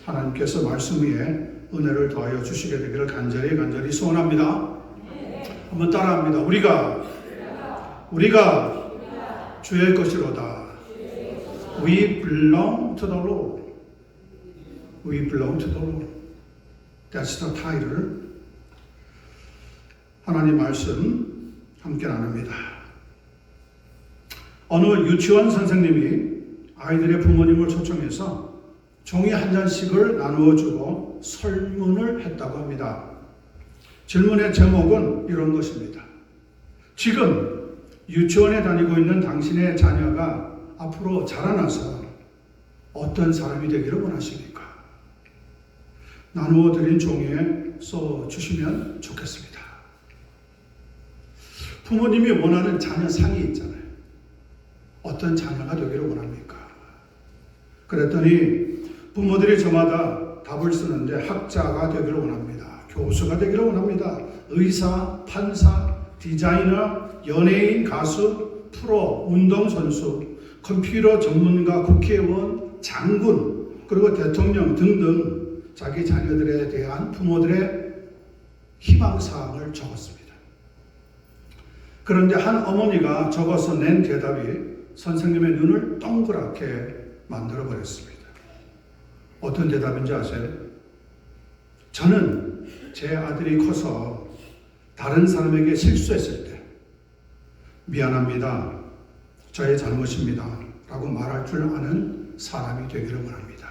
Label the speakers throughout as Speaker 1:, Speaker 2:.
Speaker 1: 하나님께서 말씀 위에 은혜를 더하여 주시게 되기를 간절히 소원합니다. 한번 따라합니다. 우리가 주의 것이로다. We belong to the Lord. We belong to the Lord. That's the title. 하나님 말씀 함께 나눕니다. 어느 유치원 선생님이 아이들의 부모님을 초청해서 종이 한 잔씩을 나누어 주고 설문을 했다고 합니다. 질문의 제목은 이런 것입니다. 지금 유치원에 다니고 있는 당신의 자녀가 앞으로 자라나서 어떤 사람이 되기를 원하십니까? 나누어 드린 종이에 써 주시면 좋겠습니다. 부모님이 원하는 자녀 상이 있잖아요. 어떤 자녀가 되기를 원합니까? 그랬더니 부모들이 저마다 답을 쓰는데 학자가 되기를 원합니다. 교수가 되기를 원합니다. 의사, 판사, 디자이너, 연예인, 가수, 프로, 운동선수, 컴퓨터 전문가, 국회의원, 장군, 그리고 대통령 등등 자기 자녀들에 대한 부모들의 희망사항을 적었습니다. 그런데 한 어머니가 적어서 낸 대답이 선생님의 눈을 동그랗게 만들어버렸습니다. 어떤 대답인지 아세요? 저는 제 아들이 커서 다른 사람에게 실수했을 때 미안합니다. 저의 잘못입니다. 라고 말할 줄 아는 사람이 되기를 원합니다.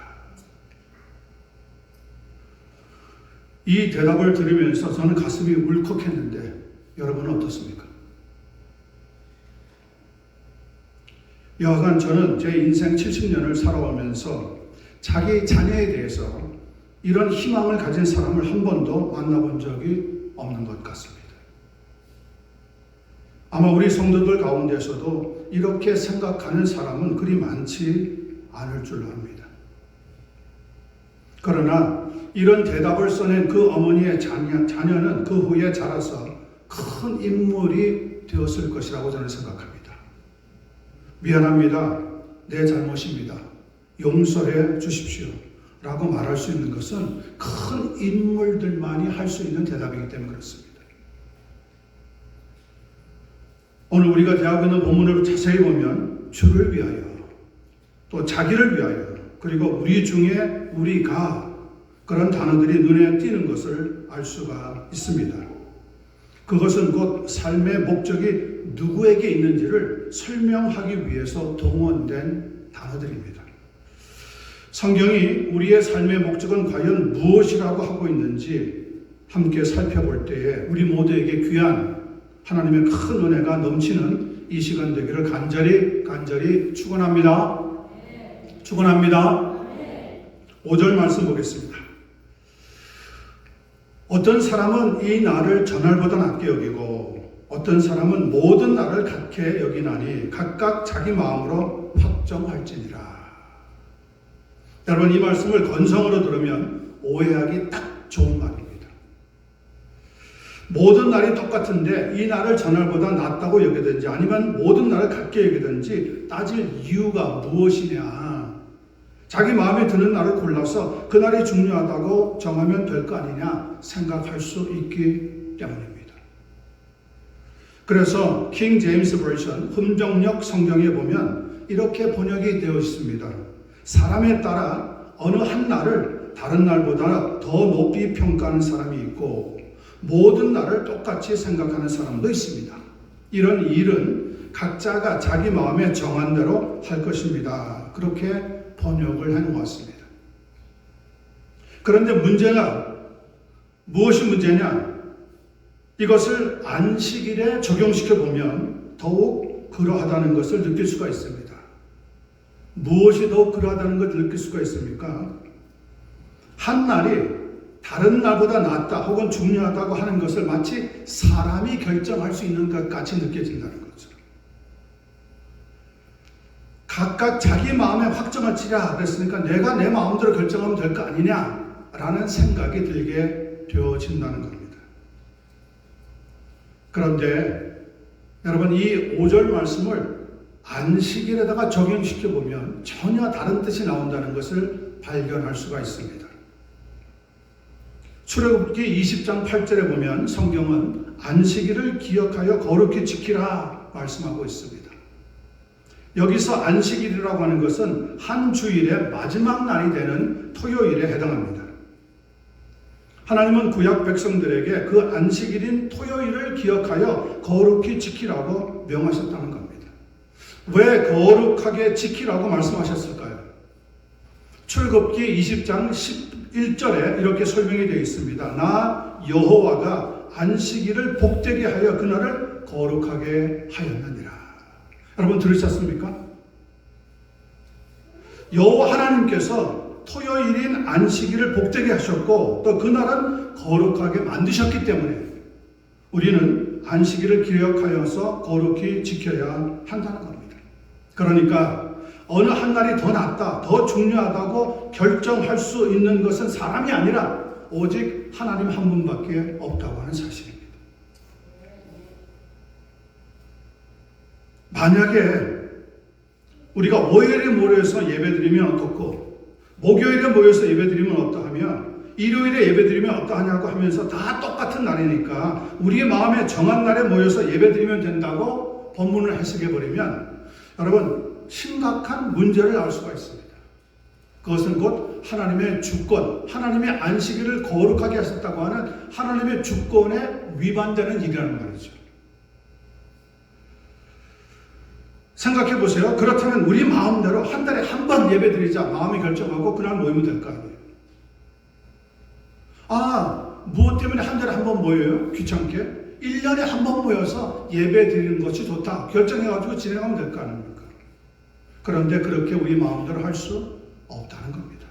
Speaker 1: 이 대답을 들으면서 저는 가슴이 울컥했는데 여러분은 어떻습니까? 여하간 저는 제 인생 70년을 살아오면서 자기 자녀에 대해서 이런 희망을 가진 사람을 한 번도 만나본 적이 없는 것 같습니다. 아마 우리 성도들 가운데서도 이렇게 생각하는 사람은 그리 많지 않을 줄로 압니다. 그러나 이런 대답을 써낸 그 어머니의 자녀는 그 후에 자라서 큰 인물이 되었을 것이라고 저는 생각합니다. 미안합니다. 내 잘못입니다. 용서해 주십시오. 라고 말할 수 있는 것은 큰 인물들만이 할 수 있는 대답이기 때문에 그렇습니다. 오늘 우리가 대하고 있는 본문을 자세히 보면 주를 위하여, 또 자기를 위하여, 그리고 우리 중에 우리가 그런 단어들이 눈에 띄는 것을 알 수가 있습니다. 그것은 곧 삶의 목적이 누구에게 있는지를 설명하기 위해서 동원된 단어들입니다. 성경이 우리의 삶의 목적은 과연 무엇이라고 하고 있는지 함께 살펴볼 때에 우리 모두에게 귀한 하나님의 큰 은혜가 넘치는 이 시간 되기를 간절히 축원합니다. 축원합니다. 5절 말씀 보겠습니다. 어떤 사람은 이 날을 전날보다 낮게 여기고 어떤 사람은 모든 날을 같게 여기나니 각각 자기 마음으로 확정할지니라. 여러분, 이 말씀을 건성으로 들으면 오해하기 딱 좋은 말입니다. 모든 날이 똑같은데 이 날을 전날보다 낫다고 여기든지 아니면 모든 날을 같게 여기든지 따질 이유가 무엇이냐. 자기 마음에 드는 날을 골라서 그 날이 중요하다고 정하면 될 거 아니냐 생각할 수 있기 때문입니다. 그래서 킹 제임스 버전 흠정역 성경에 보면 이렇게 번역이 되어 있습니다. 사람에 따라 어느 한 날을 다른 날보다 더 높이 평가하는 사람이 있고 모든 날을 똑같이 생각하는 사람도 있습니다. 이런 일은 각자가 자기 마음에 정한 대로 할 것입니다. 그렇게 번역을 해놓았습니다. 그런데 문제가 무엇이 문제냐? 이것을 안식일에 적용시켜 보면 더욱 그러하다는 것을 느낄 수가 있습니다. 무엇이 더욱 그러하다는 것을 느낄 수가 있습니까? 한 날이 다른 날보다 낫다 혹은 중요하다고 하는 것을 마치 사람이 결정할 수 있는 것 같이 느껴진다는 거죠. 각각 자기 마음에 확정할지라 그랬으니까 내가 내 마음대로 결정하면 될 거 아니냐라는 생각이 들게 되어진다는 겁니다. 그런데 여러분, 이 5절 말씀을 안식일에다가 적용시켜 보면 전혀 다른 뜻이 나온다는 것을 발견할 수가 있습니다. 출애굽기 20장 8절에 보면 성경은 안식일을 기억하여 거룩히 지키라 말씀하고 있습니다. 여기서 안식일이라고 하는 것은 한 주일의 마지막 날이 되는 토요일에 해당합니다. 하나님은 구약 백성들에게 그 안식일인 토요일을 기억하여 거룩히 지키라고 명하셨다는 겁니다. 왜 거룩하게 지키라고 말씀하셨을까요? 출애굽기 20장 11절에 이렇게 설명이 되어 있습니다. 나 여호와가 안식일을 복되게 하여 그날을 거룩하게 하였느니라. 여러분 들으셨습니까? 여호와 하나님께서 토요일인 안식일을 복되게 하셨고 또 그날은 거룩하게 만드셨기 때문에 우리는 안식일을 기억하여서 거룩히 지켜야 한다는 겁니다. 그러니까 어느 한 날이 더 낫다, 더 중요하다고 결정할 수 있는 것은 사람이 아니라 오직 하나님 한 분밖에 없다고 하는 사실입니다. 만약에 우리가 월요일에 모여서 예배드리면 어떻고 목요일에 모여서 예배드리면 어떠하며 일요일에 예배드리면 어떠하냐고 하면서 다 똑같은 날이니까 우리의 마음에 정한 날에 모여서 예배드리면 된다고 본문을 해석해버리면 여러분 심각한 문제를 알 수가 있습니다. 그것은 곧 하나님의 주권, 하나님의 안식일을 거룩하게 하셨다고 하는 하나님의 주권에 위반되는 일이라는 말이죠. 생각해 보세요. 그렇다면 우리 마음대로 한 달에 한 번 예배 드리자 마음이 결정하고 그날 모이면 될 거 아니에요. 무엇 때문에 한 달에 한 번 모여요? 귀찮게? 1년에 한 번 모여서 예배 드리는 것이 좋다. 결정해가지고 진행하면 될 거 아닙니까? 그런데 그렇게 우리 마음대로 할 수 없다는 겁니다.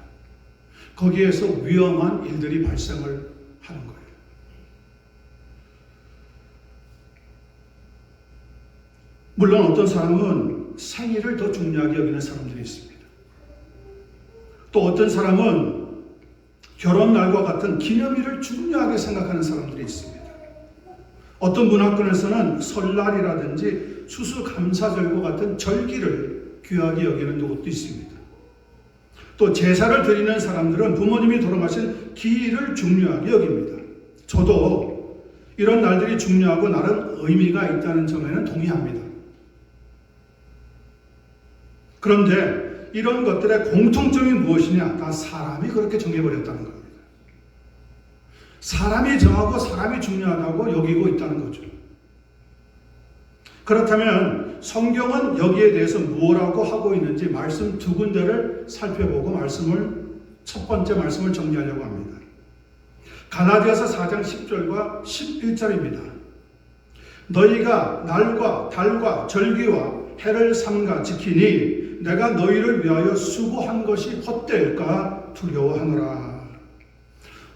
Speaker 1: 거기에서 위험한 일들이 발생을 하는 거예요. 물론 어떤 사람은 생일을 더 중요하게 여기는 사람들이 있습니다. 또 어떤 사람은 결혼날과 같은 기념일을 중요하게 생각하는 사람들이 있습니다. 어떤 문화권에서는 설날이라든지 추수감사절과 같은 절기를 귀하게 여기는 곳도 있습니다. 또 제사를 드리는 사람들은 부모님이 돌아가신 기일을 중요하게 여깁니다. 저도 이런 날들이 중요하고 나름 의미가 있다는 점에는 동의합니다. 그런데 이런 것들의 공통점이 무엇이냐? 다 사람이 그렇게 정해버렸다는 겁니다. 사람이 정하고 사람이 중요하다고 여기고 있다는 거죠. 그렇다면 성경은 여기에 대해서 뭐라고 하고 있는지 말씀 두 군데를 살펴보고 첫 번째 말씀을 정리하려고 합니다. 가나디아서 4장 10절과 11절입니다. 너희가 날과 달과 절기와 해를 삼가 지키니 내가 너희를 위하여 수고한 것이 헛될까 두려워하노라.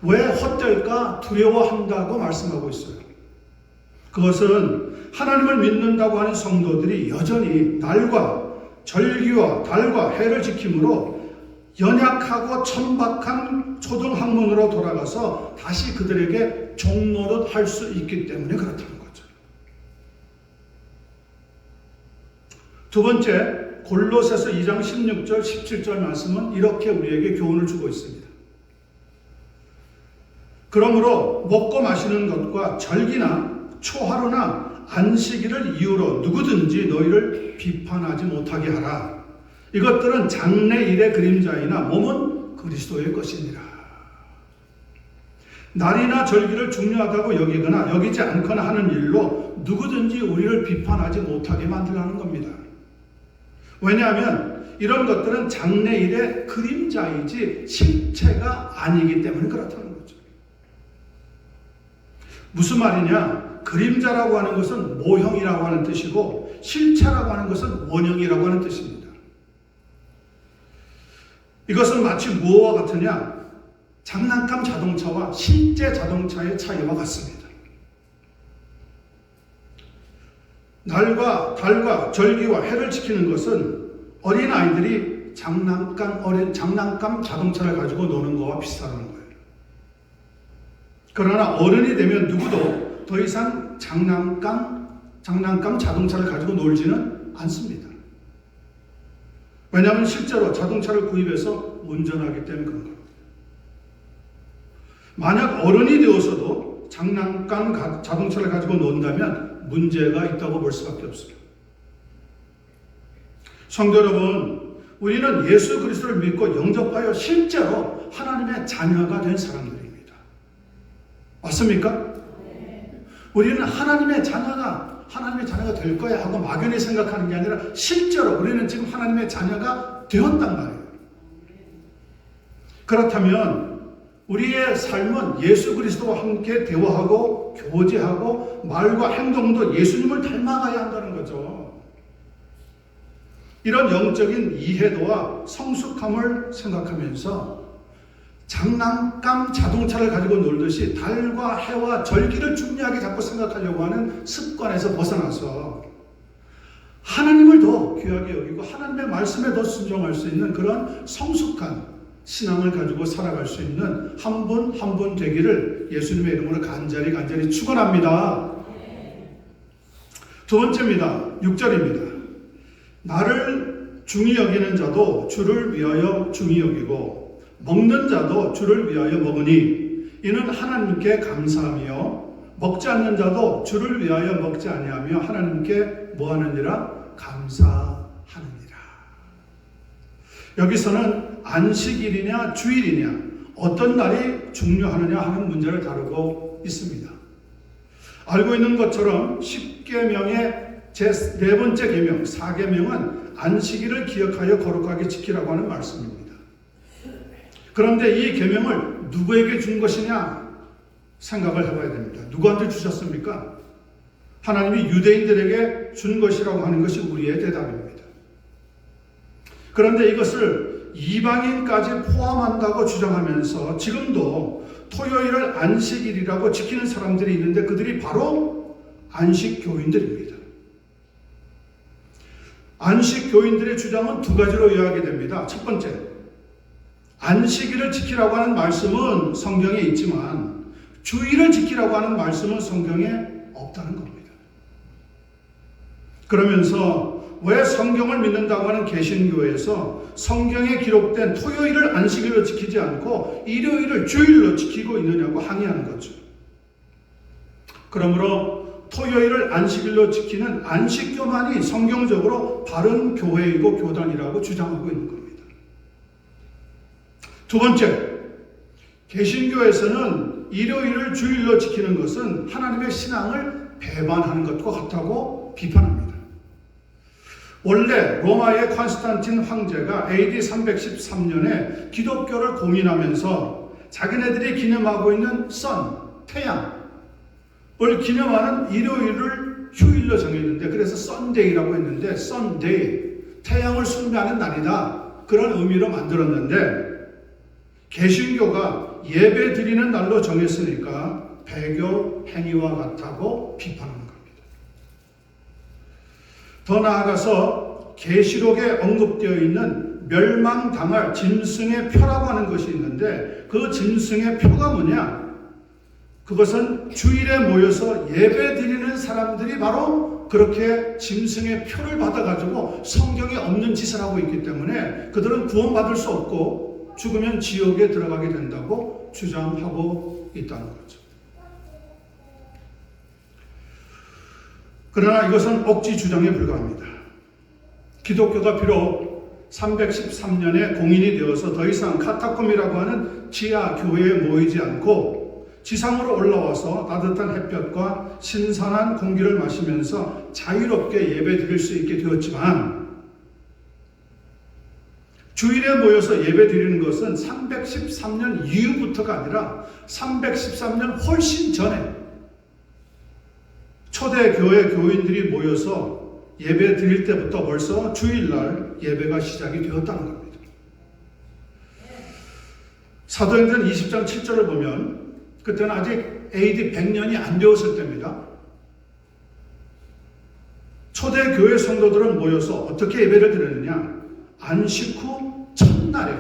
Speaker 1: 왜 헛될까 두려워한다고 말씀하고 있어요. 그것은 하나님을 믿는다고 하는 성도들이 여전히 날과 절기와 달과 해를 지킴으로 연약하고 천박한 초등학문으로 돌아가서 다시 그들에게 종노릇 할 수 있기 때문에 그렇다는 거죠. 두 번째, 골로새서 2장 16절 17절 말씀은 이렇게 우리에게 교훈을 주고 있습니다. 그러므로 먹고 마시는 것과 절기나 초하루나 안식일을 이유로 누구든지 너희를 비판하지 못하게 하라. 이것들은 장래일의 그림자이나 몸은 그리스도의 것이니라. 날이나 절기를 중요하다고 여기거나 여기지 않거나 하는 일로 누구든지 우리를 비판하지 못하게 만들라는 겁니다. 왜냐하면 이런 것들은 장래일의 그림자이지 실체가 아니기 때문에 그렇다는 거죠. 무슨 말이냐? 그림자라고 하는 것은 모형이라고 하는 뜻이고 실체라고 하는 것은 원형이라고 하는 뜻입니다. 이것은 마치 무엇과 같으냐? 장난감 자동차와 실제 자동차의 차이와 같습니다. 날과 달과 절기와 해를 지키는 것은 어린아이들이 장난감 자동차를 가지고 노는 것과 비슷하다는 거예요. 그러나 어른이 되면 누구도 더 이상 장난감 자동차를 가지고 놀지는 않습니다. 왜냐하면 실제로 자동차를 구입해서 운전하기 때문에 그런 겁니다. 만약 어른이 되어서도 장난감 자동차를 가지고 논다면 문제가 있다고 볼 수밖에 없습니다. 성도 여러분, 우리는 예수 그리스도를 믿고 영접하여 실제로 하나님의 자녀가 된 사람들입니다. 맞습니까? 우리는 하나님의 자녀가 될 거야 하고 막연히 생각하는 게 아니라 실제로 우리는 지금 하나님의 자녀가 되었단 말이에요. 그렇다면 우리의 삶은 예수 그리스도와 함께 대화하고 교제하고 말과 행동도 예수님을 닮아가야 한다는 거죠. 이런 영적인 이해도와 성숙함을 생각하면서 장난감 자동차를 가지고 놀듯이 달과 해와 절기를 중요하게 자꾸 생각하려고 하는 습관에서 벗어나서 하나님을 더 귀하게 여기고 하나님의 말씀에 더 순종할 수 있는 그런 성숙한 신앙을 가지고 살아갈 수 있는 한 분 한 분 되기를 예수님의 이름으로 간절히 축원합니다. 두 번째입니다. 6절입니다. 나를 중히 여기는 자도 주를 위하여 중히 여기고 먹는 자도 주를 위하여 먹으니 이는 하나님께 감사하며 먹지 않는 자도 주를 위하여 먹지 아니하며 하나님께 뭐하느니라? 감사하느니라. 여기서는 안식일이냐 주일이냐 어떤 날이 중요하느냐 하는 문제를 다루고 있습니다. 알고 있는 것처럼 10계명의 제 네 번째 계명 4계명은 안식일을 기억하여 거룩하게 지키라고 하는 말씀입니다. 그런데 이 계명을 누구에게 준 것이냐 생각을 해봐야 됩니다. 누구한테 주셨습니까? 하나님이 유대인들에게 준 것이라고 하는 것이 우리의 대답입니다. 그런데 이것을 이방인까지 포함한다고 주장하면서 지금도 토요일을 안식일이라고 지키는 사람들이 있는데 그들이 바로 안식교인들입니다. 안식교인들의 주장은 두 가지로 요약이 됩니다. 첫 번째, 안식일을 지키라고 하는 말씀은 성경에 있지만 주일을 지키라고 하는 말씀은 성경에 없다는 겁니다. 그러면서 왜 성경을 믿는다고 하는 개신교에서 성경에 기록된 토요일을 안식일로 지키지 않고 일요일을 주일로 지키고 있느냐고 항의하는 거죠. 그러므로 토요일을 안식일로 지키는 안식교만이 성경적으로 바른 교회이고 교단이라고 주장하고 있는 겁니다. 두 번째, 개신교에서는 일요일을 주일로 지키는 것은 하나님의 신앙을 배반하는 것과 같다고 비판합니다. 원래 로마의 콘스탄틴 황제가 AD 313년에 기독교를 공인하면서 자기네들이 기념하고 있는 태양을 기념하는 일요일을 휴일로 정했는데 그래서 썬데이라고 했는데 썬데이, 태양을 숭배하는 날이다. 그런 의미로 만들었는데 개신교가 예배 드리는 날로 정했으니까 배교 행위와 같다고 비판하는 겁니다. 더 나아가서 계시록에 언급되어 있는 멸망당할 짐승의 표라고 하는 것이 있는데 그 짐승의 표가 뭐냐? 그것은 주일에 모여서 예배 드리는 사람들이 바로 그렇게 짐승의 표를 받아가지고 성경에 없는 짓을 하고 있기 때문에 그들은 구원받을 수 없고 죽으면 지옥에 들어가게 된다고 주장하고 있다는 거죠. 그러나 이것은 억지 주장에 불과합니다. 기독교가 비록 313년에 공인이 되어서 더 이상 카타콤이라고 하는 지하 교회에 모이지 않고 지상으로 올라와서 따뜻한 햇볕과 신선한 공기를 마시면서 자유롭게 예배 드릴 수 있게 되었지만 주일에 모여서 예배 드리는 것은 313년 이후부터가 아니라 313년 훨씬 전에 초대교회 교인들이 모여서 예배 드릴 때부터 벌써 주일날 예배가 시작이 되었다는 겁니다. 사도행전 20장 7절을 보면 그때는 아직 AD 100년이 안 되었을 때입니다. 초대교회 성도들은 모여서 어떻게 예배를 드렸느냐? 안식 후 첫날에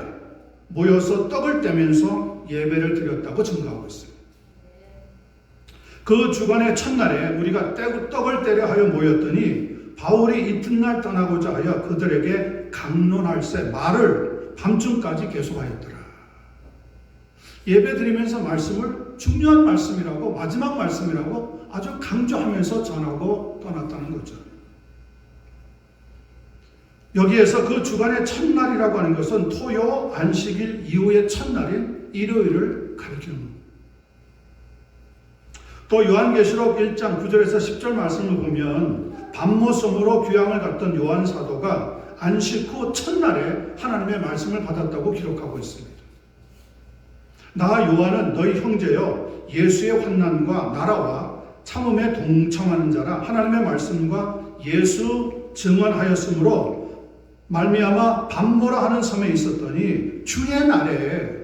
Speaker 1: 모여서 떡을 떼면서 예배를 드렸다고 증거하고 있어요. 그 주간의 첫날에 우리가 떡을 떼려 하여 모였더니 바울이 이튿날 떠나고자 하여 그들에게 강론할세 말을 밤중까지 계속하였더라. 예배 드리면서 말씀을 중요한 말씀이라고, 마지막 말씀이라고 아주 강조하면서 전하고 떠났다는 거죠. 여기에서 그 주간의 첫날이라고 하는 것은 토요 안식일 이후의 첫날인 일요일을 가리키는 겁니다. 또 요한계시록 1장 9절에서 10절 말씀을 보면 밤모섬으로 귀향을 갔던 요한 사도가 안식 후 첫날에 하나님의 말씀을 받았다고 기록하고 있습니다. 나 요한은 너희 형제여 예수의 환난과 나라와 참음에 동청하는 자라 하나님의 말씀과 예수 증언하였으므로 말미암아 밤모라 하는 섬에 있었더니 주의 날에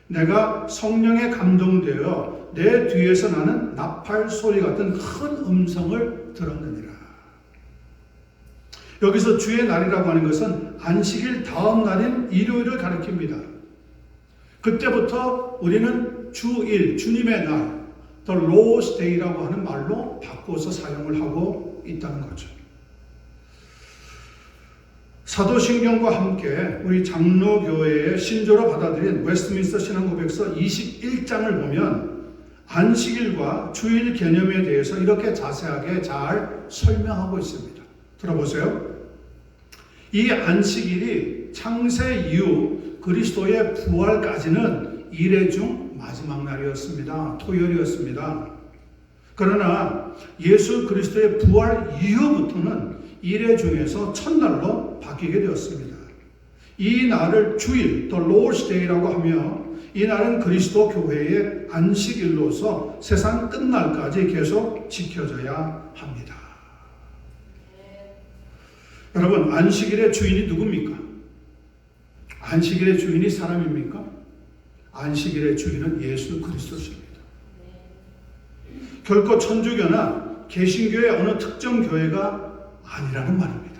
Speaker 1: 내가 성령에 감동되어 내 뒤에서 나는 나팔 소리 같은 큰 음성을 들었느니라. 여기서 주의 날이라고 하는 것은 안식일 다음 날인 일요일을 가리킵니다. 그때부터 우리는 주일, 주님의 날, The Lord's Day라고 하는 말로 바꿔서 사용을 하고 있다는 거죠. 사도신경과 함께 우리 장로교회의 신조로 받아들인 웨스트민스터 신앙고백서 21장을 보면 안식일과 주일 개념에 대해서 이렇게 자세하게 잘 설명하고 있습니다. 들어보세요. 이 안식일이 창세 이후 그리스도의 부활까지는 일회 중 마지막 날이었습니다. 토요일이었습니다. 그러나 예수 그리스도의 부활 이후부터는 일회 중에서 첫날로 바뀌게 되었습니다. 이 날을 주일, The Lord's Day라고 하며 이 날은 그리스도 교회의 안식일로서 세상 끝날까지 계속 지켜져야 합니다. 여러분, 안식일의 주인이 누굽니까? 안식일의 주인이 사람입니까? 안식일의 주인은 예수 그리스도십니다. 결코 천주교나 개신교의 어느 특정 교회가 아니라는 말입니다.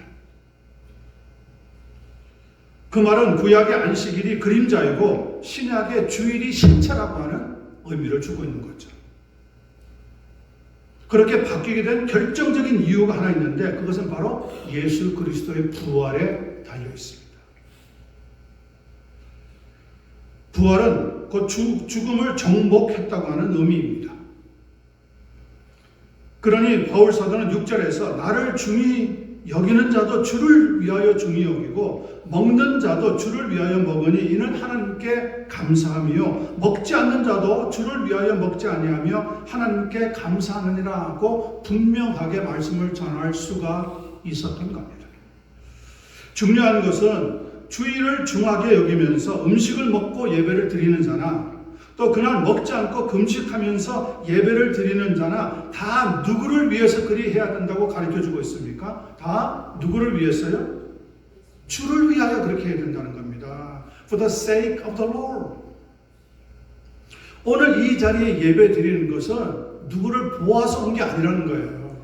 Speaker 1: 그 말은 구약의 안식일이 그림자이고 신약의 주일이 실체라고 하는 의미를 주고 있는 거죠. 그렇게 바뀌게 된 결정적인 이유가 하나 있는데 그것은 바로 예수 그리스도의 부활에 달려 있습니다. 부활은 곧 죽음을 정복했다고 하는 의미입니다. 그러니 바울 사도는 6절에서 나를 중히 여기는 자도 주를 위하여 중히 여기고 먹는 자도 주를 위하여 먹으니 이는 하나님께 감사하며 먹지 않는 자도 주를 위하여 먹지 아니하며 하나님께 감사하느니라 고 분명하게 말씀을 전할 수가 있었던 겁니다. 중요한 것은 주일을 중하게 여기면서 음식을 먹고 예배를 드리는 자나 또 그날 먹지 않고 금식하면서 예배를 드리는 자나 다 누구를 위해서 그리 해야 된다고 가르쳐주고 있습니까? 다 누구를 위해서요? 주를 위하여 그렇게 해야 된다는 겁니다. For the sake of the Lord. 오늘 이 자리에 예배 드리는 것은 누구를 보아서 온 게 아니라는 거예요.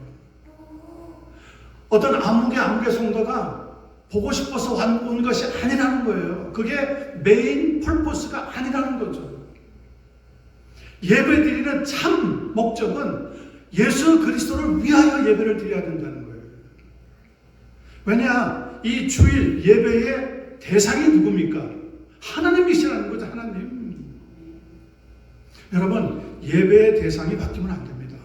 Speaker 1: 어떤 아무개 성도가 보고 싶어서 온 것이 아니라는 거예요. 그게 메인 펄포스가 아니라는 거죠. 예배드리는 참 목적은 예수 그리스도를 위하여 예배를 드려야 된다는 거예요. 왜냐? 이 주일 예배의 대상이 누굽니까? 하나님이시라는 거죠. 하나님. 여러분, 예배의 대상이 바뀌면 안 됩니다.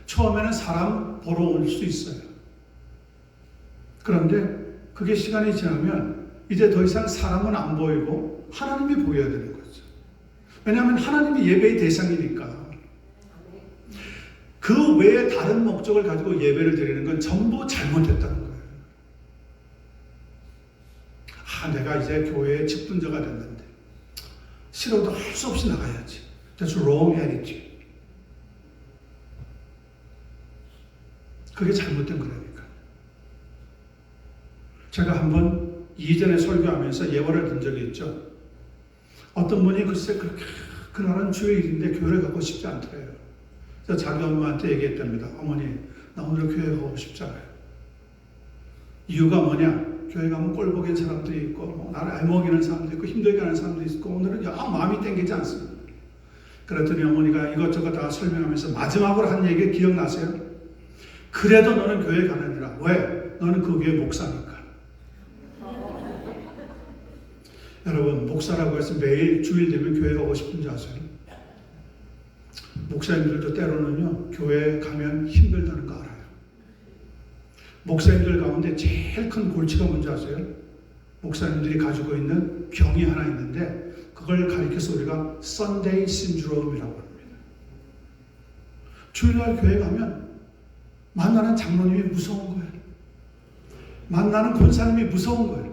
Speaker 1: 처음에는 사람 보러 올 수 있어요. 그런데 그게 시간이 지나면 이제 더 이상 사람은 안 보이고 하나님이 보여야 되는 거죠. 왜냐하면 하나님이 예배의 대상이니까. 그 외에 다른 목적을 가지고 예배를 드리는 건 전부 잘못됐다는 거예요. 내가 이제 교회의 직분자가 됐는데 싫어도 할 수 없이 나가야지. That's wrong attitude. 그게 잘못된 거라니까. 제가 한번 이전에 설교하면서 예화를 든 적이 있죠. 어떤 분이 글쎄 그날은 주일인데 교회를 가고 싶지 않더래요. 그래서 자기 엄마한테 얘기했답니다. 어머니, 나 오늘 교회 가고 싶지 않아요. 이유가 뭐냐? 교회 가면 꼴보기엔 사람들이 있고 나를 알먹이는 사람도 있고 힘들게 하는 사람도 있고 오늘은 마음이 땡기지 않습니다. 그랬더니 어머니가 이것저것 다 설명하면서 마지막으로 한 얘기 기억나세요? 그래도 너는 교회 가느니라. 왜? 너는 그 교회 목사니까. 여러분, 목사라고 해서 매일 주일 되면 교회 가고 싶은지 아세요? 목사님들도 때로는요, 교회 가면 힘들다는 거 알아요. 목사님들 가운데 제일 큰 골치가 뭔지 아세요? 목사님들이 가지고 있는 병이 하나 있는데 그걸 가리켜서 우리가 Sunday Syndrome이라고 합니다. 주일날 교회 가면 만나는 장로님이 무서운 거예요. 만나는 권사님이 무서운 거예요.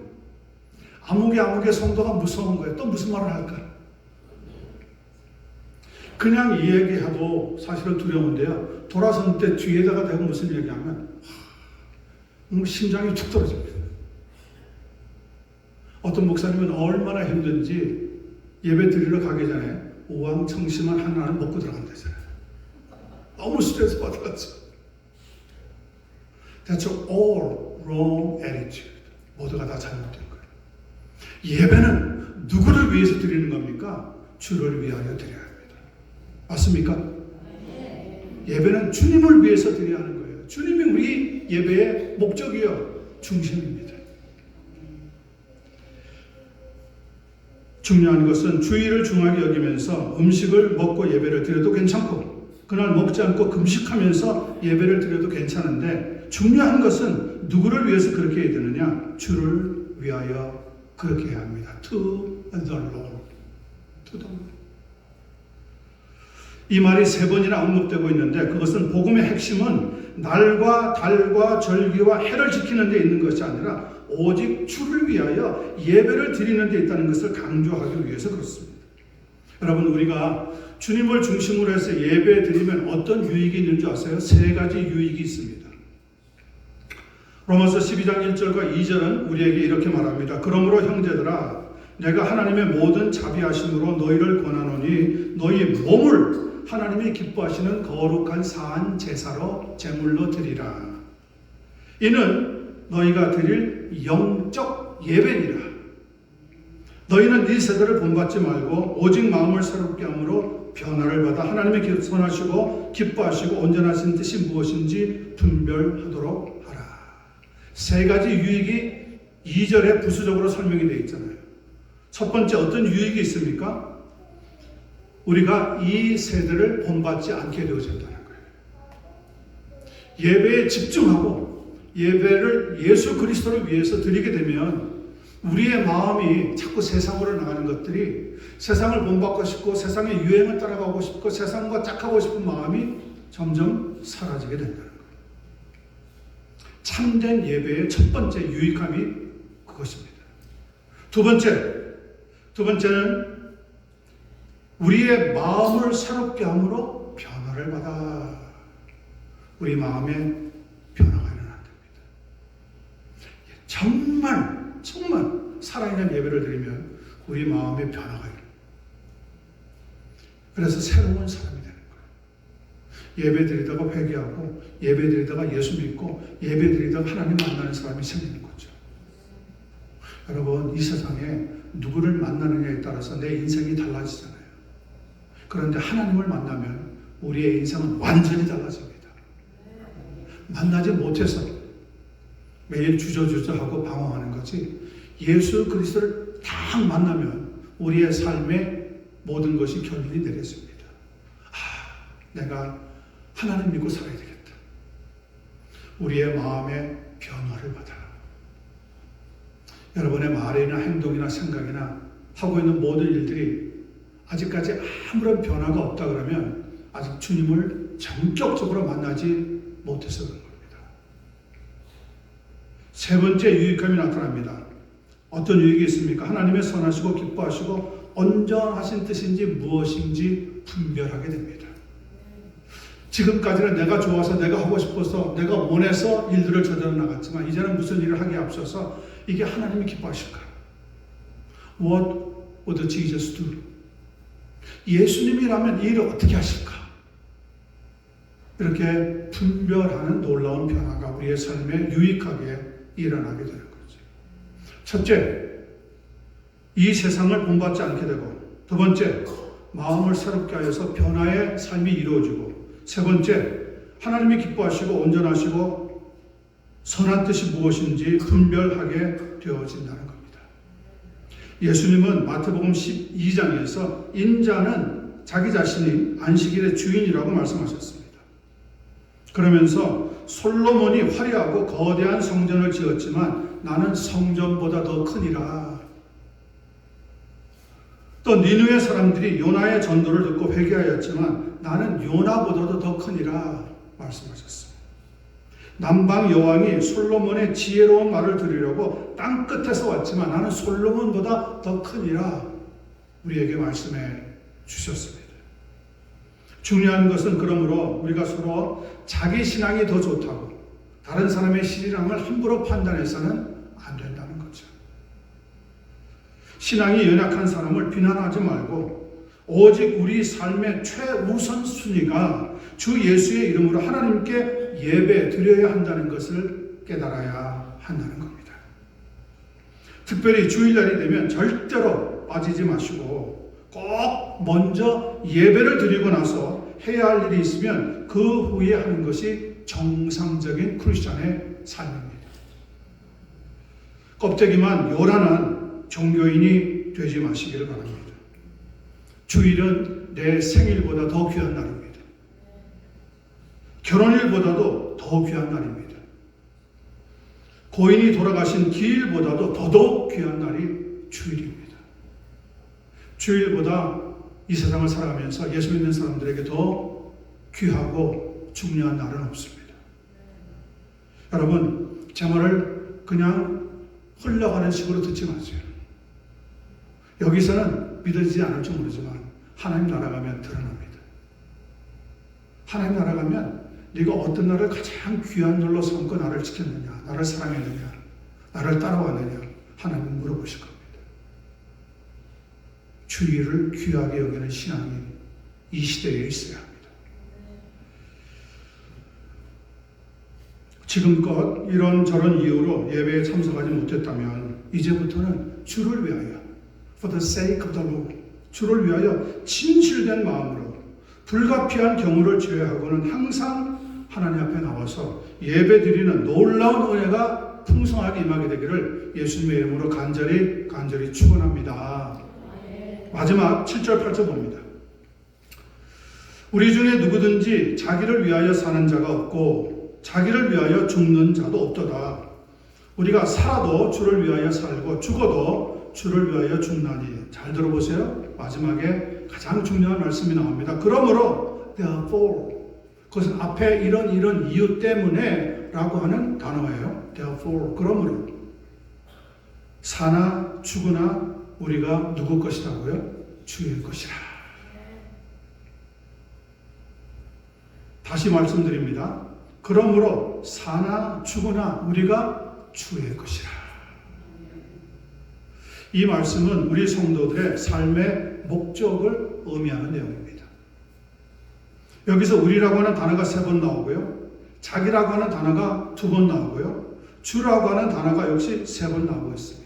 Speaker 1: 아무개 성도가 무서운 거예요. 또 무슨 말을 할까? 그냥 이 얘기하고 사실은 두려운데요. 돌아선 때 뒤에다가 대고 무슨 얘기하면 심장이 툭 떨어집니다. 어떤 목사님은 얼마나 힘든지 예배 드리러 가기 전에 우왕청심한 하나를 먹고 들어간다잖아요. 너무 스트레스 받아가지고. That's all wrong attitude. 모두가 다 잘못된 거예요. 예배는 누구를 위해서 드리는 겁니까? 주를 위하여 드려야 합니다. 맞습니까? 예배는 주님을 위해서 드려야 하는 거예요. 주님이 우리 예배의 목적이요, 중심입니다. 중요한 것은 주의를 중하게 여기면서 음식을 먹고 예배를 드려도 괜찮고, 그날 먹지 않고 금식하면서 예배를 드려도 괜찮은데, 중요한 것은 누구를 위해서 그렇게 해야 되느냐? 주를 위하여 그렇게 해야 합니다. To the Lord. To the Lord. 이 말이 3번이나 언급되고 있는데, 그것은 복음의 핵심은 날과 달과 절기와 해를 지키는 데 있는 것이 아니라 오직 주를 위하여 예배를 드리는 데 있다는 것을 강조하기 위해서 그렇습니다. 여러분, 우리가 주님을 중심으로 해서 예배 드리면 어떤 유익이 있는 줄 아세요? 3가지 유익이 있습니다. 로마서 12장 1절과 2절은 우리에게 이렇게 말합니다. 그러므로 형제들아, 내가 하나님의 모든 자비하심으로 너희를 권하노니 너희 몸을 하나님이 기뻐하시는 거룩한 사한 제사로 제물로 드리라. 이는 너희가 드릴 영적 예배니라. 너희는 이 세대를 본받지 말고 오직 마음을 새롭게 함으로 변화를 받아 하나님의 선하시고 기뻐하시고 온전하신 뜻이 무엇인지 분별하도록 하라. 3가지 유익이 2절에 부수적으로 설명이 되어 있잖아요. 첫 번째, 어떤 유익이 있습니까? 우리가 이 세대를 본받지 않게 되어진다는 거예요. 예배에 집중하고 예배를 예수 그리스도를 위해서 드리게 되면 우리의 마음이 자꾸 세상으로 나가는 것들이, 세상을 본받고 싶고 세상의 유행을 따라가고 싶고 세상과 짝하고 싶은 마음이 점점 사라지게 된다는 거예요. 참된 예배의 첫 번째 유익함이 그것입니다. 두 번째는 우리의 마음을 새롭게 함으로 변화를 받아. 우리 마음에 변화가 일어난답니다. 정말 살아있는 예배를 드리면 우리 마음에 변화가 일어납니다. 그래서 새로운 사람이 되는 거예요. 예배 드리다가 회개하고 예배 드리다가 예수 믿고 예배 드리다가 하나님 만나는 사람이 생기는 거죠. 여러분, 이 세상에 누구를 만나느냐에 따라서 내 인생이 달라지잖아요. 그런데 하나님을 만나면 우리의 인생은 완전히 달라집니다. 만나지 못해서 매일 주저주저하고 방황하는 거지, 예수 그리스도를 딱 만나면 우리의 삶의 모든 것이 결론이 내렸습니다. 내가 하나님 믿고 살아야 되겠다. 우리의 마음의 변화를 받아라. 여러분의 말이나 행동이나 생각이나 하고 있는 모든 일들이 아직까지 아무런 변화가 없다 그러면 아직 주님을 전격적으로 만나지 못해서 그런 겁니다. 3번째 유익함이 나타납니다. 어떤 유익이 있습니까? 하나님의 선하시고 기뻐하시고 온전하신 뜻인지 무엇인지 분별하게 됩니다. 지금까지는 내가 좋아서 내가 하고 싶어서 내가 원해서 일들을 저질러 나갔지만 이제는 무슨 일을 하기에 앞서서 이게 하나님이 기뻐하실까? What would Jesus do? 예수님이라면 이 일을 어떻게 하실까? 이렇게 분별하는 놀라운 변화가 우리의 삶에 유익하게 일어나게 되는 거죠. 첫째, 이 세상을 본받지 않게 되고, 두 번째, 마음을 새롭게 하여서 변화의 삶이 이루어지고, 세 번째, 하나님이 기뻐하시고 온전하시고 선한 뜻이 무엇인지 분별하게 되어진다는 겁니다. 예수님은 마태복음 12장에서 인자는 자기 자신이 안식일의 주인이라고 말씀하셨습니다. 그러면서 솔로몬이 화려하고 거대한 성전을 지었지만 나는 성전보다 더 크니라. 또 니느웨 사람들이 요나의 전도를 듣고 회개하였지만 나는 요나보다도 더 크니라 말씀하셨습니다. 남방 여왕이 솔로몬의 지혜로운 말을 들으려고 땅 끝에서 왔지만 나는 솔로몬보다 더 크니라 우리에게 말씀해 주셨습니다. 중요한 것은 그러므로 우리가 서로 자기 신앙이 더 좋다고 다른 사람의 신앙을 함부로 판단해서는 안 된다는 거죠. 신앙이 연약한 사람을 비난하지 말고 오직 우리 삶의 최우선 순위가 주 예수의 이름으로 하나님께 예배 드려야 한다는 것을 깨달아야 한다는 겁니다. 특별히 주일날이 되면 절대로 빠지지 마시고 꼭 먼저 예배를 드리고 나서 해야 할 일이 있으면 그 후에 하는 것이 정상적인 크리스찬의 삶입니다. 껍데기만 요란한 종교인이 되지 마시기를 바랍니다. 주일은 내 생일보다 더 귀한 날입니다. 결혼일보다도 더 귀한 날입니다. 고인이 돌아가신 기일보다도 더더욱 귀한 날이 주일입니다. 주일보다 이 세상을 살아가면서 예수 믿는 사람들에게 더 귀하고 중요한 날은 없습니다. 여러분, 제 말을 그냥 흘러가는 식으로 듣지 마세요. 여기서는 믿어지지 않을지 모르지만 하나님 나라 가면 드러납니다. 하나님 나라 가면 네가 어떤 날을 가장 귀한 날로 삼고 나를 지켰느냐, 나를 사랑했느냐, 나를 따라왔느냐 하나님 물어보실 겁니다. 주의를 귀하게 여기는 신앙이 이 시대에 있어야 합니다. 지금껏 이런저런 이유로 예배에 참석하지 못했다면 이제부터는 주를 위하여 for the sake of the Lord, 주를 위하여 진실된 마음으로 불가피한 경우를 제외하고는 항상 하나님 앞에 나와서 예배 드리는 놀라운 은혜가 풍성하게 임하게 되기를 예수님의 이름으로 간절히 축원합니다. 마지막 7절 8절 봅니다. 우리 중에 누구든지 자기를 위하여 사는 자가 없고 자기를 위하여 죽는 자도 없도다. 우리가 살아도 주를 위하여 살고 죽어도 주를 위하여 죽나니. 잘 들어보세요. 마지막에 가장 중요한 말씀이 나옵니다. 그러므로 therefore, 그것은 앞에 이런 이유 때문에 라고 하는 단어예요. therefore, 그러므로 사나 죽으나 우리가 누구 것이라고요? 주의 것이라. 다시 말씀드립니다. 그러므로 사나 죽으나 우리가 주의 것이라. 이 말씀은 우리 성도들의 삶의 목적을 의미하는 내용입니다. 여기서 우리라고 하는 단어가 3번 나오고요. 자기라고 하는 단어가 2번 나오고요. 주라고 하는 단어가 역시 3번 나오고 있습니다.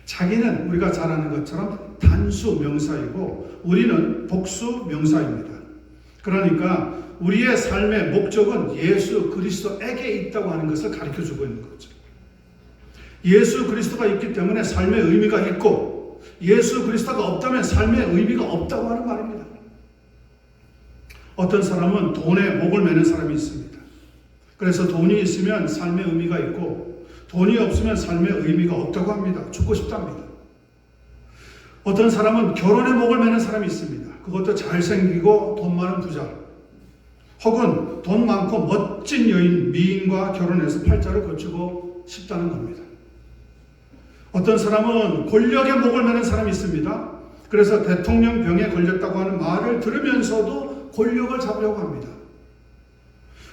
Speaker 1: 자기는 우리가 잘 아는 것처럼 단수 명사이고 우리는 복수 명사입니다. 그러니까 우리의 삶의 목적은 예수 그리스도에게 있다고 하는 것을 가르쳐주고 있는 거죠. 예수 그리스도가 있기 때문에 삶의 의미가 있고 예수 그리스도가 없다면 삶의 의미가 없다고 하는 말입니다. 어떤 사람은 돈에 목을 매는 사람이 있습니다. 그래서 돈이 있으면 삶의 의미가 있고 돈이 없으면 삶의 의미가 없다고 합니다. 죽고 싶답니다. 어떤 사람은 결혼에 목을 매는 사람이 있습니다. 그것도 잘생기고 돈 많은 부자, 혹은 돈 많고 멋진 여인, 미인과 결혼해서 팔자를 거치고 싶다는 겁니다. 어떤 사람은 권력에 목을 매는 사람이 있습니다. 그래서 대통령병에 걸렸다고 하는 말을 들으면서도 권력을 잡으려고 합니다.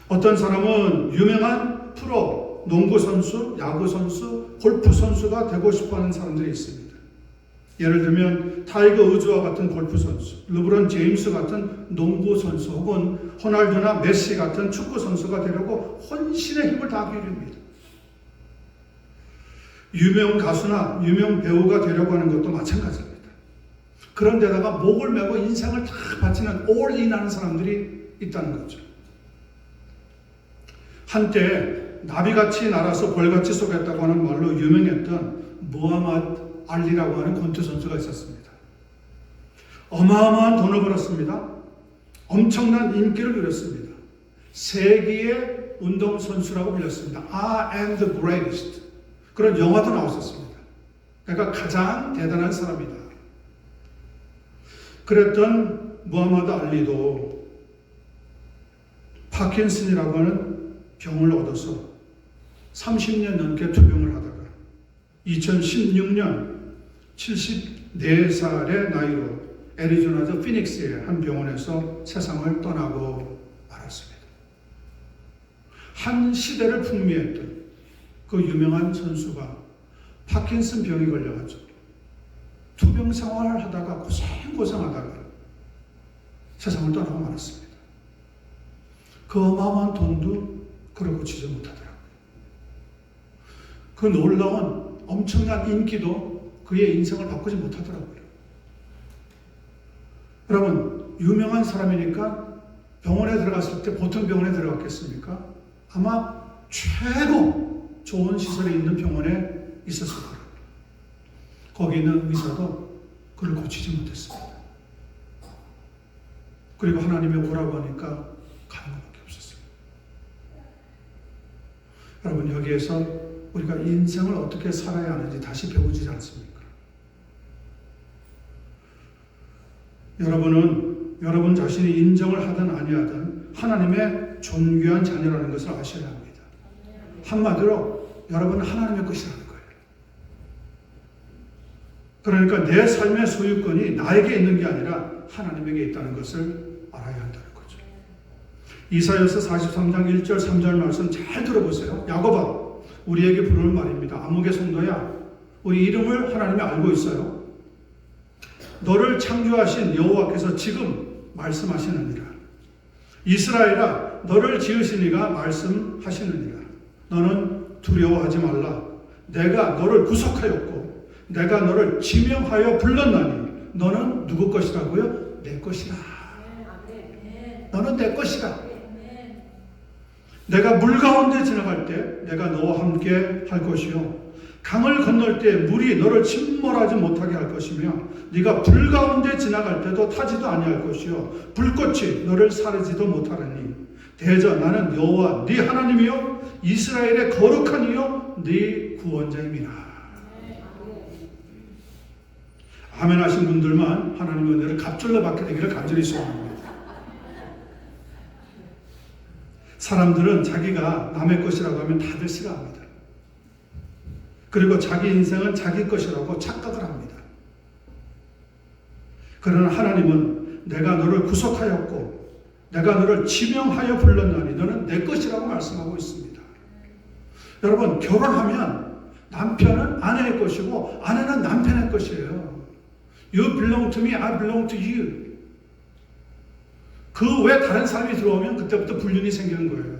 Speaker 1: 어떤 사람은 유명한 프로, 농구선수, 야구선수, 골프선수가 되고 싶어하는 사람들이 있습니다. 예를 들면 타이거 우즈와 같은 골프선수, 르브론 제임스 같은 농구선수, 혹은 호날두나 메시 같은 축구선수가 되려고 혼신의 힘을 다 기울입니다. 유명 가수나 유명 배우가 되려고 하는 것도 마찬가지입니다. 그런데다가 목을 메고 인생을 다 바치는 올인하는 사람들이 있다는 거죠. 한때 나비같이 날아서 벌같이 쏘겠다고 하는 말로 유명했던 무하마드 알리라고 하는 권투 선수가 있었습니다. 어마어마한 돈을 벌었습니다. 엄청난 인기를 누렸습니다. 세계의 운동선수라고 불렸습니다. I am the greatest. 그런 영화도 나왔었습니다. 그러니까 가장 대단한 사람이다. 그랬던 무하마드 알리도 파킨슨이라고 하는 병을 얻어서 30년 넘게 투병을 하다가 2016년 74살의 나이로 애리조나주 피닉스의 한 병원에서 세상을 떠나고 말았습니다. 한 시대를 풍미했던 그 유명한 선수가 파킨슨 병이 걸려가지고 투병 생활을 하다가 고생하다가 세상을 떠나고 말았습니다. 그 어마어마한 돈도 그를 고치지 못하더라고요. 그 놀라운 엄청난 인기도 그의 인생을 바꾸지 못하더라고요. 여러분, 유명한 사람이니까 병원에 들어갔을 때 보통 병원에 들어갔겠습니까? 아마 최고 좋은 시설이 있는 병원에 있었을 거예요. 거기 있는 의사도 그를 고치지 못했습니다. 그리고 하나님이 오라고 하니까 가는 것밖에 없었어요. 여러분, 여기에서 우리가 인생을 어떻게 살아야 하는지 다시 배우지 않습니까? 여러분은 여러분 자신이 인정을 하든 아니하든 하나님의 존귀한 자녀라는 것을 아셔야 합니다. 한마디로 여러분은 하나님의 것이라는 거예요. 그러니까 내 삶의 소유권이 나에게 있는 게 아니라 하나님에게 있다는 것을 알아야 한다는 거죠. 이사야서 43장 1절 3절 말씀 잘 들어보세요. 야곱아, 우리에게 부르는 말입니다. 아무개 성도야, 우리 이름을 하나님이 알고 있어요. 너를 창조하신 여호와께서 지금 말씀하시느니라. 이스라엘아, 너를 지으신 이가 말씀하시느니라. 너는 두려워하지 말라. 내가 너를 구속하였고 내가 너를 지명하여 불렀나니 너는 누구 것이라고요? 내 것이라. 너는 내 것이라. 내가 물 가운데 지나갈 때 내가 너와 함께 할 것이요, 강을 건널 때 물이 너를 침몰하지 못하게 할 것이며 네가 불 가운데 지나갈 때도 타지도 아니할 것이요 불꽃이 너를 사르지도 못하리니 대저 나는 여호와 네 하나님이요 이스라엘의 거룩한 이요 네 구원자임이라. 아멘 하신 분들만 하나님의 은혜를 갑절로 받게 되기를 간절히 소원합니다. 사람들은 자기가 남의 것이라고 하면 다들 싫어합니다. 그리고 자기 인생은 자기 것이라고 착각을 합니다. 그러나 하나님은 내가 너를 구속하였고 내가 너를 지명하여 불렀나니 너는 내 것이라고 말씀하고 있습니다. 여러분, 결혼하면 남편은 아내의 것이고 아내는 남편의 것이에요. You belong to me, I belong to you. 그 외에 다른 사람이 들어오면 그때부터 불륜이 생기는 거예요.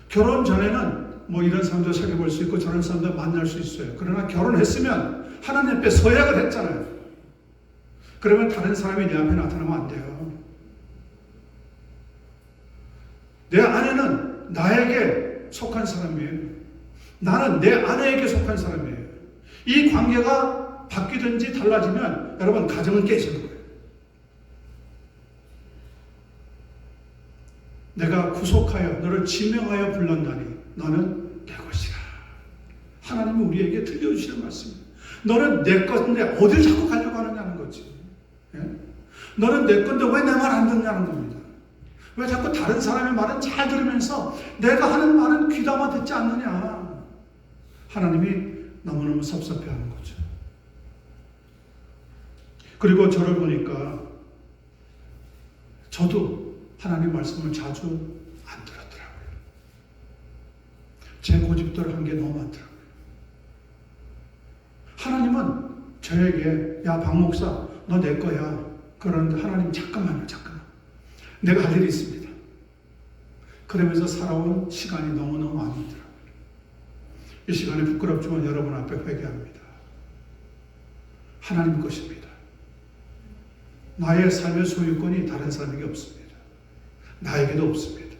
Speaker 1: 결혼 전에는 뭐 이런 사람도 사귀어볼 수 있고 저런 사람도 만날 수 있어요. 그러나 결혼했으면 하나님 앞에 서약을 했잖아요. 그러면 다른 사람이 내 앞에 나타나면 안 돼요. 내 아내는 나에게 속한 사람이에요. 나는 내 아내에게 속한 사람이에요. 이 관계가 바뀌든지 달라지면 여러분 가정은 깨지는 거예요. 내가 구속하여 너를 지명하여 불렀나니 너는 내 것이라. 하나님이 우리에게 들려주시는 말씀입니다. 너는 내 것인데 어딜 자꾸 가려고 하느냐는 거지. 예? 너는 내 건데 왜 내 말 안 듣냐는 겁니다. 왜 자꾸 다른 사람의 말은 잘 들으면서 내가 하는 말은 귀담아 듣지 않느냐. 하나님이 너무너무 섭섭해하는 거죠. 그리고 저를 보니까 저도 하나님 말씀을 자주 안 들었더라고요. 제 고집대로 한 게 너무 많더라고요. 하나님은 저에게 야 박 목사 너 내 거야. 그러는데 하나님 잠깐만요. 내가 할 일이 있습니다. 그러면서 살아온 시간이 너무너무 아니더라고요. 이 시간에 부끄럽지만 여러분 앞에 회개합니다. 하나님 것입니다. 나의 삶의 소유권이 다른 사람에게 없습니다. 나에게도 없습니다.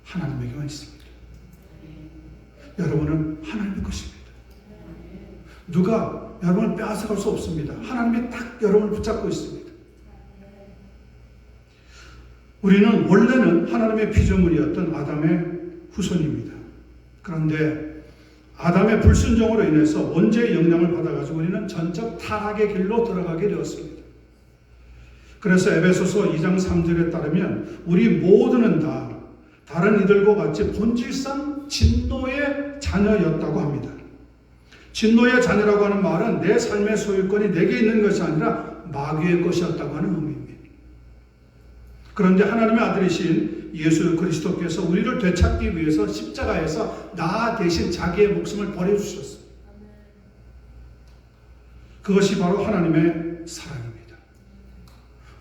Speaker 1: 하나님에게만 있습니다. 여러분은 하나님의 것입니다. 누가 여러분을 빼앗아갈 수 없습니다. 하나님이 딱 여러분을 붙잡고 있습니다. 우리는 원래는 하나님의 피조물이었던 아담의 후손입니다. 그런데 아담의 불순종으로 인해서 원죄의 영향을 받아가지고 우리는 전적 타락의 길로 들어가게 되었습니다. 그래서 에베소서 2장 3절에 따르면 우리 모두는 다 다른 이들과 같이 본질상 진노의 자녀였다고 합니다. 진노의 자녀라고 하는 말은 내 삶의 소유권이 내게 있는 것이 아니라 마귀의 것이었다고 하는 의미입니다. 그런데 하나님의 아들이신 예수 그리스도께서 우리를 되찾기 위해서 십자가에서 나 대신 자기의 목숨을 버려주셨어요. 그것이 바로 하나님의 사랑입니다.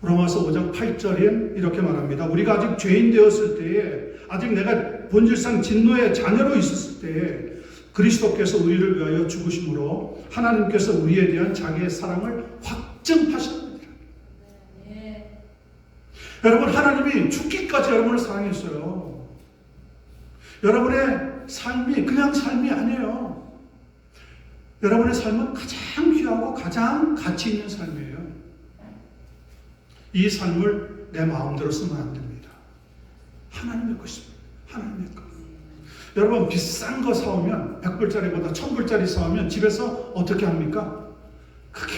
Speaker 1: 로마서 5장 8절에 이렇게 말합니다. 우리가 아직 죄인 되었을 때에, 아직 내가 본질상 진노의 자녀로 있었을 때에 그리스도께서 우리를 위하여 죽으심으로 하나님께서 우리에 대한 자기의 사랑을 확증하셨습니다. 여러분, 하나님이 죽기까지 여러분을 사랑했어요. 여러분의 삶이 그냥 삶이 아니에요. 여러분의 삶은 가장 귀하고 가장 가치 있는 삶이에요. 이 삶을 내 마음대로 쓰면 안 됩니다. 하나님의 것입니다. 하나님의 것. 여러분, 비싼 거 사오면 100불짜리보다 1000불짜리 사오면 집에서 어떻게 합니까? 그게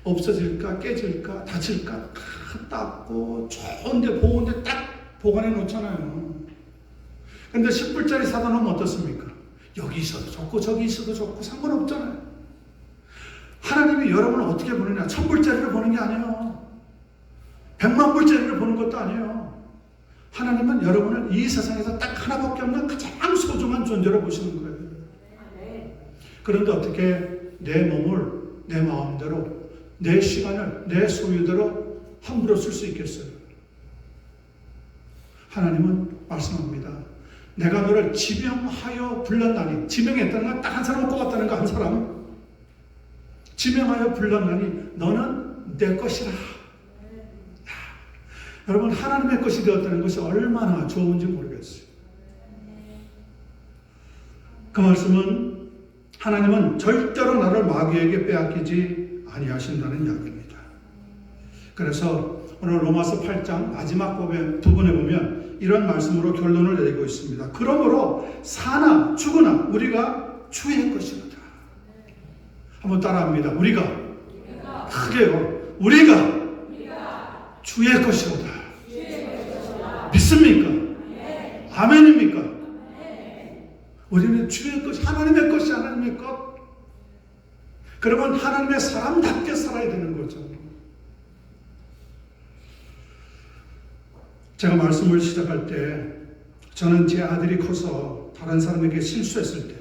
Speaker 1: 없어질까 깨질까 다칠까 닦고 좋은데 보온데 딱 보관해 놓잖아요. 그런데 10불짜리 사다 놓으면 어떻습니까? 여기 있어도 좋고 저기 있어도 좋고 상관없잖아요. 하나님이 여러분을 어떻게 보느냐? 1000불짜리를 보는 게 아니에요. 100만불짜리를 보는 것도 아니에요. 하나님은 여러분을 이 세상에서 딱 하나밖에 없는 가장 소중한 존재로 보시는 거예요. 그런데 어떻게 내 몸을 내 마음대로, 내 시간을 내 소유대로 함부로 쓸 수 있겠어요? 하나님은 말씀합니다. 내가 너를 지명하여 불렀나니, 지명했다는 건 딱 한 사람을 꼽았다는 거, 한 사람. 지명하여 불렀나니 너는 내 것이라. 여러분, 하나님의 것이 되었다는 것이 얼마나 좋은지 모르겠어요. 그 말씀은 하나님은 절대로 나를 마귀에게 빼앗기지 아니하신다는 이야기입니다. 그래서 오늘 로마서 8장 마지막 부분에 보면 이런 말씀으로 결론을 내리고 있습니다. 그러므로 사나 죽으나 우리가 주의 것이로다. 한번 따라합니다. 우리가 크게요. 우리가 주의 것이로다. 믿습니까? 아멘입니까? 우리는 주의 것, 하나님의 것이 하나님의 것. 그러면 하나님의 사람답게 살아야 되는 거죠. 제가 말씀을 시작할 때 저는 제 아들이 커서 다른 사람에게 실수했을 때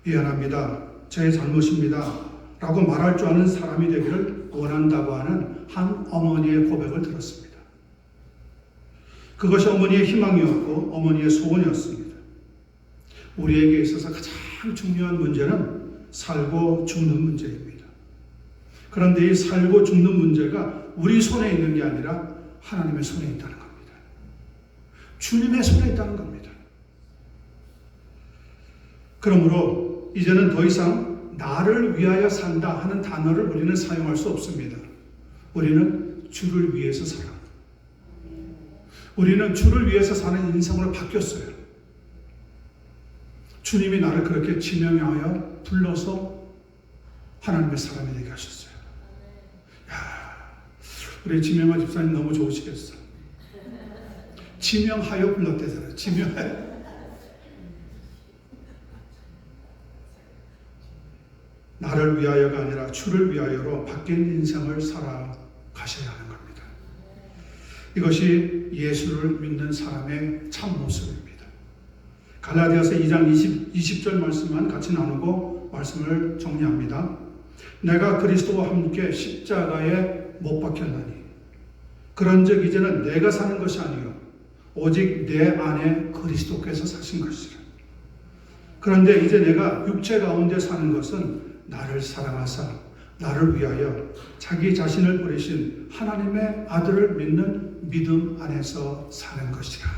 Speaker 1: 미안합니다, 제 잘못입니다 라고 말할 줄 아는 사람이 되기를 원한다고 하는 한 어머니의 고백을 들었습니다. 그것이 어머니의 희망이었고 어머니의 소원이었습니다. 우리에게 있어서 가장 중요한 문제는 살고 죽는 문제입니다. 그런데 이 살고 죽는 문제가 우리 손에 있는 게 아니라 하나님의 손에 있다는 겁니다. 주님의 손에 있다는 겁니다. 그러므로 이제는 더 이상 나를 위하여 산다 하는 단어를 우리는 사용할 수 없습니다. 우리는 주를 위해서 살아. 우리는 주를 위해서 사는 인생으로 바뀌었어요. 주님이 나를 그렇게 지명하여 불러서 하나님의 사람이 되게 하셨어요. 야, 우리 지명하 집사님 너무 좋으시겠어. 지명하여 불렀대잖아요. 지명하여. 나를 위하여가 아니라 주를 위하여로 바뀐 인생을 살아가셔야 하는 겁니다. 이것이 예수를 믿는 사람의 참 모습입니다. 갈라디아서 2장 20절 말씀만 같이 나누고 말씀을 정리합니다. 내가 그리스도와 함께 십자가에 못 박혔나니 그런즉 이제는 내가 사는 것이 아니요 오직 내 안에 그리스도께서 사신 것이라. 그런데 이제 내가 육체 가운데 사는 것은 나를 사랑하사 나를 위하여 자기 자신을 버리신 하나님의 아들을 믿는 믿음 안에서 사는 것이라.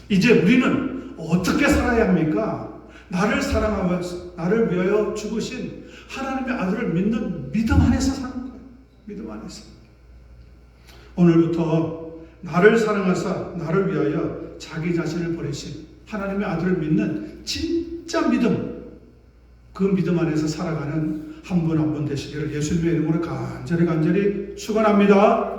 Speaker 1: 이제 우리는 어떻게 살아야 합니까? 나를 사랑하면서 나를 위하여 죽으신 하나님의 아들을 믿는 믿음 안에서 사는 거예요. 믿음 안에서. 오늘부터 나를 사랑하사 나를 위하여 자기 자신을 버리신 하나님의 아들을 믿는 진짜 믿음, 그 믿음 안에서 살아가는 한 분 한 분 되시기를 예수님의 이름으로 간절히 축원합니다.